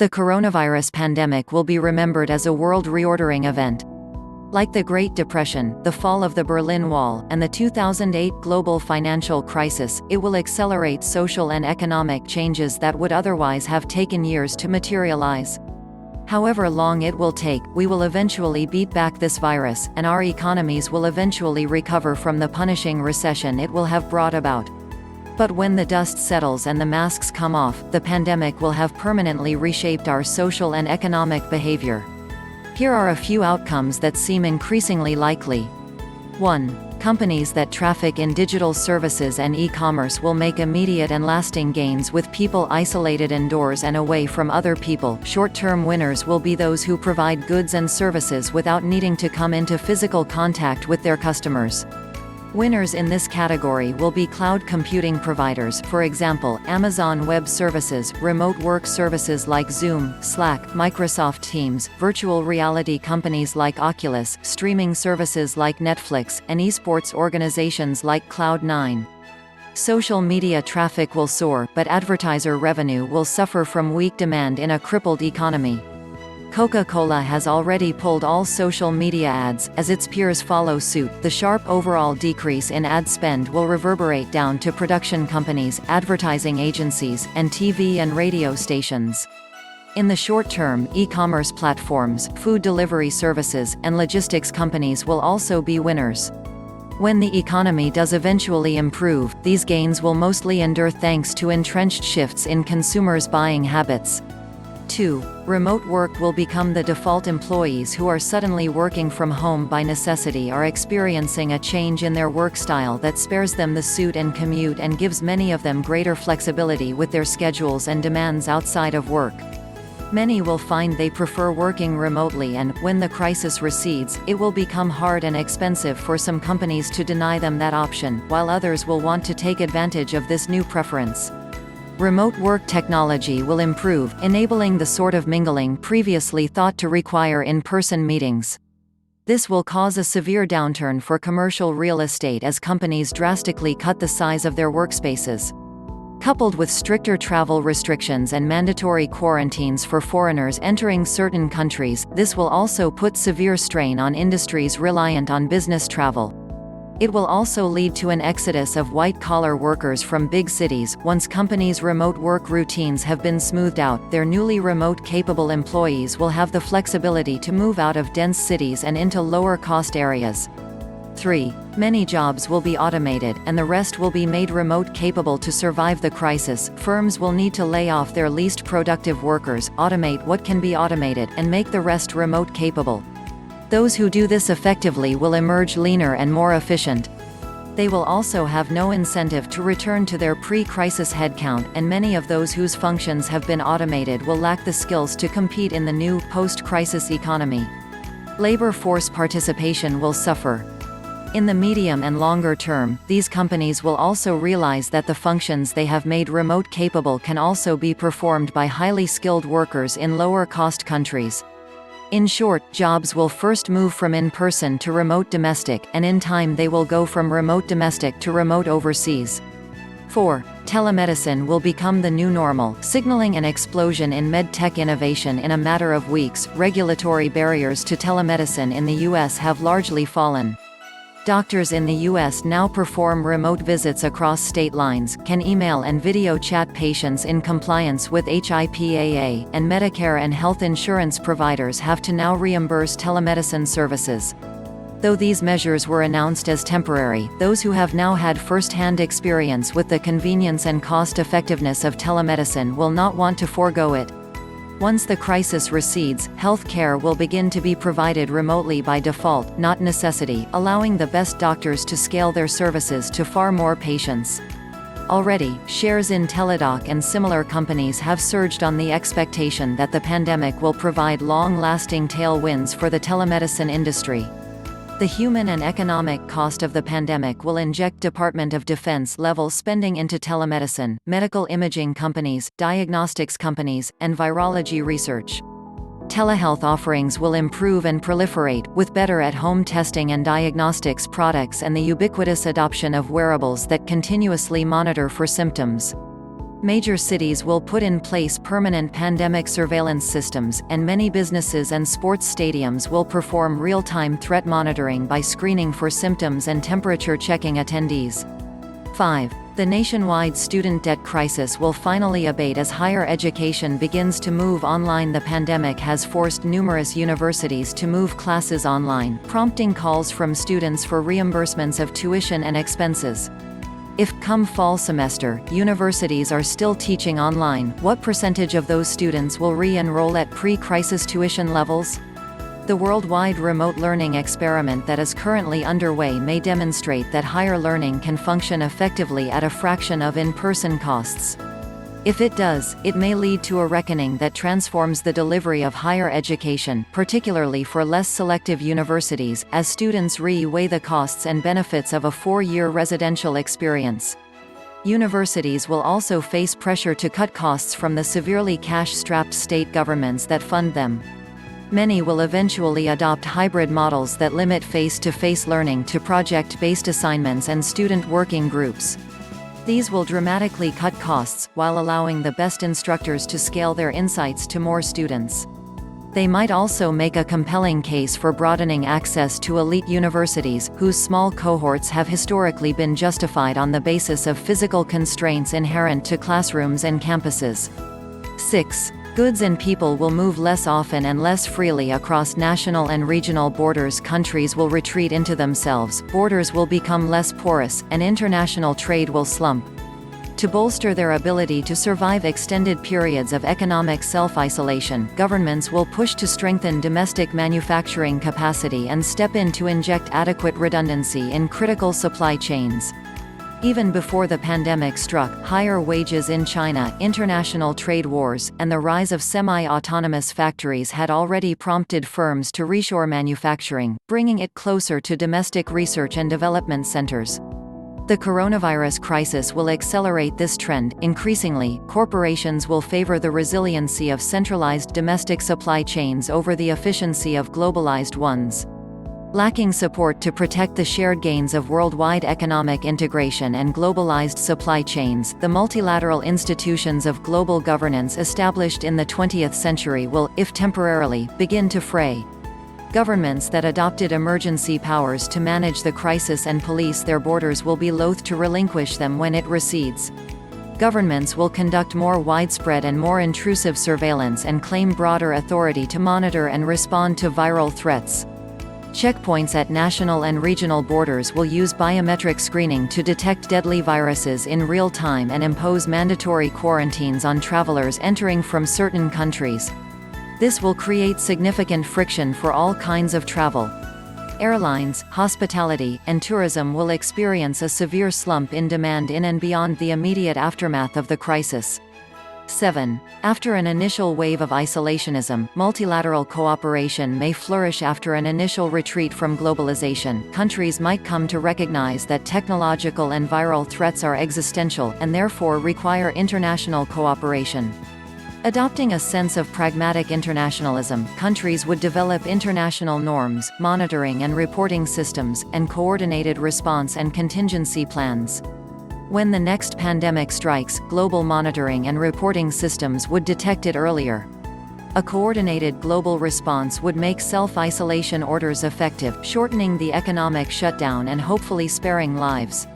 The coronavirus pandemic will be remembered as a world reordering event. Like the Great Depression, the fall of the Berlin Wall, and the 2008 global financial crisis, it will accelerate social and economic changes that would otherwise have taken years to materialize. However long it will take, we will eventually beat back this virus, and our economies will eventually recover from the punishing recession it will have brought about. But when the dust settles and the masks come off, the pandemic will have permanently reshaped our social and economic behavior. Here are a few outcomes that seem increasingly likely. 1. Companies that traffic in digital services and e-commerce will make immediate and lasting gains with people isolated indoors and away from other people. Short-term winners will be those who provide goods and services without needing to come into physical contact with their customers. Winners in this category will be cloud computing providers, for example, Amazon Web Services, remote work services like Zoom, Slack, Microsoft Teams, virtual reality companies like Oculus, streaming services like Netflix, and esports organizations like Cloud9. Social media traffic will soar, but advertiser revenue will suffer from weak demand in a crippled economy. Coca-Cola has already pulled all social media ads. As its peers follow suit, the sharp overall decrease in ad spend will reverberate down to production companies, advertising agencies, and TV and radio stations. In the short term, e-commerce platforms, food delivery services, and logistics companies will also be winners. When the economy does eventually improve, these gains will mostly endure thanks to entrenched shifts in consumers' buying habits. 2. Remote work will become the default. Employees who are suddenly working from home by necessity are experiencing a change in their work style that spares them the suit and commute and gives many of them greater flexibility with their schedules and demands outside of work. Many will find they prefer working remotely, and, when the crisis recedes, it will become hard and expensive for some companies to deny them that option, while others will want to take advantage of this new preference. Remote work technology will improve, enabling the sort of mingling previously thought to require in-person meetings. This will cause a severe downturn for commercial real estate as companies drastically cut the size of their workspaces. Coupled with stricter travel restrictions and mandatory quarantines for foreigners entering certain countries, this will also put severe strain on industries reliant on business travel. It will also lead to an exodus of white-collar workers from big cities. Once companies' remote work routines have been smoothed out, their newly remote-capable employees will have the flexibility to move out of dense cities and into lower-cost areas. 3. Many jobs will be automated, and the rest will be made remote-capable. To survive the crisis, firms will need to lay off their least productive workers, automate what can be automated, and make the rest remote-capable. Those who do this effectively will emerge leaner and more efficient. They will also have no incentive to return to their pre-crisis headcount, and many of those whose functions have been automated will lack the skills to compete in the new, post-crisis economy. Labor force participation will suffer. In the medium and longer term, these companies will also realize that the functions they have made remote capable can also be performed by highly skilled workers in lower-cost countries. In short, jobs will first move from in-person to remote domestic, and in time they will go from remote domestic to remote overseas. 4. Telemedicine will become the new normal, signaling an explosion in med-tech innovation in a matter of weeks. Regulatory barriers to telemedicine in the U.S. have largely fallen. Doctors in the U.S. now perform remote visits across state lines, can email and video chat patients in compliance with HIPAA, and Medicare and health insurance providers have to now reimburse telemedicine services. Though these measures were announced as temporary, those who have now had first-hand experience with the convenience and cost-effectiveness of telemedicine will not want to forego it. Once the crisis recedes, health care will begin to be provided remotely by default, not necessity, allowing the best doctors to scale their services to far more patients. Already, shares in Teladoc and similar companies have surged on the expectation that the pandemic will provide long-lasting tailwinds for the telemedicine industry. The human and economic cost of the pandemic will inject Department of Defense-level spending into telemedicine, medical imaging companies, diagnostics companies, and virology research. Telehealth offerings will improve and proliferate, with better at-home testing and diagnostics products and the ubiquitous adoption of wearables that continuously monitor for symptoms. Major cities will put in place permanent pandemic surveillance systems, and many businesses and sports stadiums will perform real-time threat monitoring by screening for symptoms and temperature-checking attendees. 5. The nationwide student debt crisis will finally abate as higher education begins to move online. The pandemic has forced numerous universities to move classes online, prompting calls from students for reimbursements of tuition and expenses. If, come fall semester, universities are still teaching online, what percentage of those students will re-enroll at pre-crisis tuition levels? The worldwide remote learning experiment that is currently underway may demonstrate that higher learning can function effectively at a fraction of in-person costs. If it does, it may lead to a reckoning that transforms the delivery of higher education, particularly for less selective universities, as students re-weigh the costs and benefits of a 4-year residential experience. Universities will also face pressure to cut costs from the severely cash-strapped state governments that fund them. Many will eventually adopt hybrid models that limit face-to-face learning to project-based assignments and student working groups. These will dramatically cut costs, while allowing the best instructors to scale their insights to more students. They might also make a compelling case for broadening access to elite universities, whose small cohorts have historically been justified on the basis of physical constraints inherent to classrooms and campuses. 6. Goods and people will move less often and less freely across national and regional borders. Countries will retreat into themselves, borders will become less porous, and international trade will slump. To bolster their ability to survive extended periods of economic self-isolation, governments will push to strengthen domestic manufacturing capacity and step in to inject adequate redundancy in critical supply chains. Even before the pandemic struck, higher wages in China, international trade wars, and the rise of semi-autonomous factories had already prompted firms to reshore manufacturing, bringing it closer to domestic research and development centers. The coronavirus crisis will accelerate this trend. Increasingly, corporations will favor the resiliency of centralized domestic supply chains over the efficiency of globalized ones. Lacking support to protect the shared gains of worldwide economic integration and globalized supply chains, the multilateral institutions of global governance established in the 20th century will, if temporarily, begin to fray. Governments that adopted emergency powers to manage the crisis and police their borders will be loath to relinquish them when it recedes. Governments will conduct more widespread and more intrusive surveillance and claim broader authority to monitor and respond to viral threats. Checkpoints at national and regional borders will use biometric screening to detect deadly viruses in real time and impose mandatory quarantines on travelers entering from certain countries. This will create significant friction for all kinds of travel. Airlines, hospitality, and tourism will experience a severe slump in demand in and beyond the immediate aftermath of the crisis. 7. After an initial wave of isolationism, multilateral cooperation may flourish. After an initial retreat from globalization, countries might come to recognize that technological and viral threats are existential, and therefore require international cooperation. Adopting a sense of pragmatic internationalism, countries would develop international norms, monitoring and reporting systems, and coordinated response and contingency plans. When the next pandemic strikes, global monitoring and reporting systems would detect it earlier. A coordinated global response would make self-isolation orders effective, shortening the economic shutdown and hopefully sparing lives.